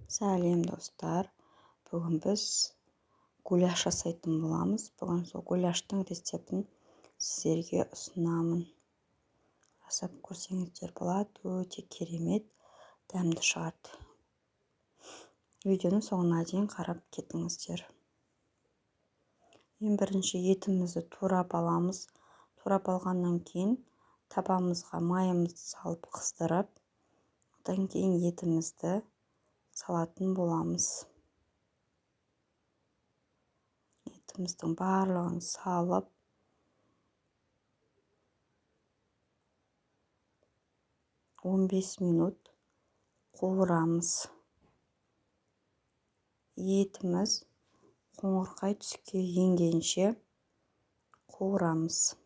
Сәлем достар. Бүгін біз гуляш жасайтын боламыз. Бүгін сол гуляштың рецептін сіздерге ұсынамын. Жасап көрсеңіздер болады, өте керемет, дәмді шығады. Видеоның соңына дейін қарап кетіңіздер. Ең бірінші етімізді турап аламыз. Турап алғаннан кейін табамызға майымызды салып қыздырып, одан кейін етімізді салатын боламыз. Етіміздің барлығын салып, он 15 минут қуырамыз. Етіміз қоңырқай түске енгенше қуырамыз.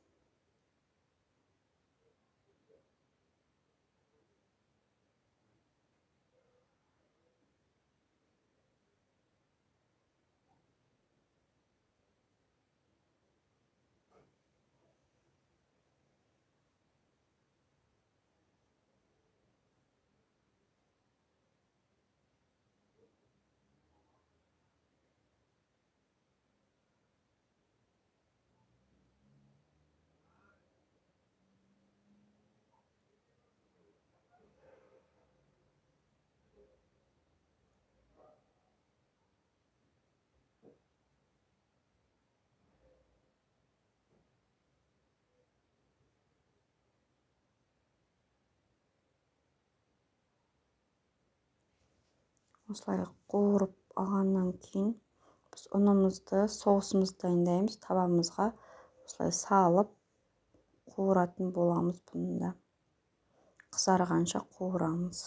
Осылай қуырып алғаннан кейін біз ұнымызды, соусымызды дайындаймыз. Табамызға осылай салып қуыратын боламыз. Бұнда қызарғанша қуырамыз.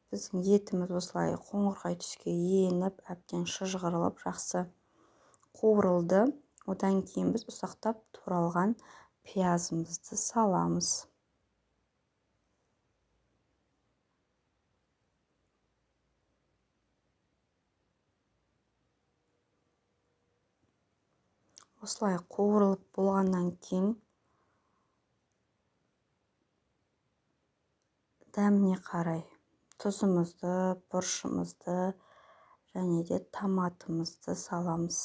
Біздің етіміз осылай қоңырқай түске еніп, әбден шыжғырылып, жақсы қуырылды. Одан кейін біз ұсақтап туралған пиязымызды саламыз. Осылай қуырылып болғаннан кейін дәміне қарай тұзымызды, бұршымызды және де томатымызды саламыз.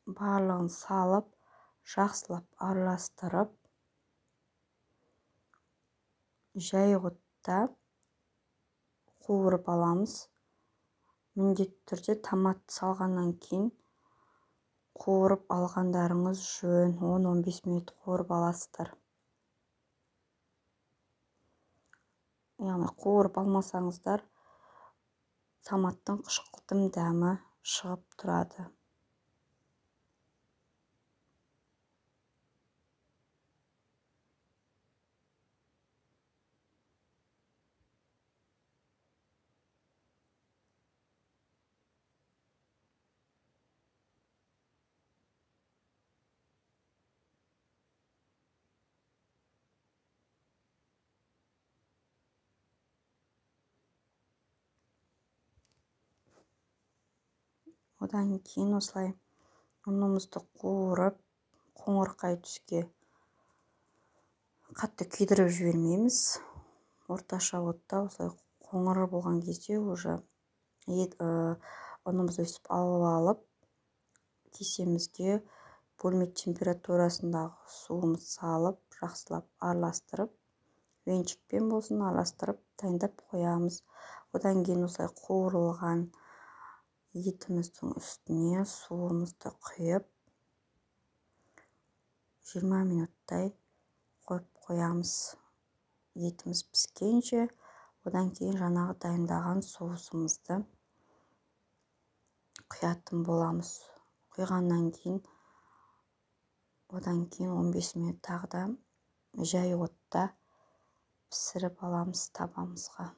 Барлығын салып, жақсылап араластырып, жай отта қуырып аламыз. Міндетті түрде томат салғаннан кейін қуырып алғандарыңыз жөн. 10-15 минут қуырып аласыздар. Яғни қуырып алмасаңыздар, томаттың қышқылтым дәмі шығып тұрады. Одан кейін осылай ұнымызды қуырып, қоңырқай түске қатты күйдіріп жібермейміз. Орташа отта осылай қоңыр болған кезде уже ұнымызды өсіп алып, кесемізге бөлме температурасындағы суымыз салып, жақсылап араластырып, венчикпен болсын араластырып дайындап қоямыз. Одан кейін осылай қуырылған етіміздің үстіне суымызды құйып 20 минуттай қойып қоямыз. Етіміз піскенше, одан кейін жаңағы дайындаған соусымызды құятын боламыз. Құйғаннан кейін, одан кейін 15 минут тағы да жай отта пісіріп аламыз табамызға.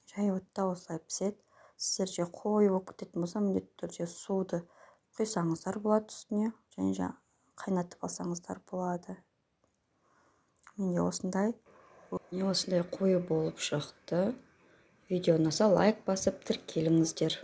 Жай отта осылай піседі. Сіздерде қою болып кететін болса, міндетті түрде суды құйсаңыздар болады үстіне, және қайнатып алсаңыздар болады. Менде осындай қою болып шықты. Видео ұнаса лайк басып тіркеліңіздер.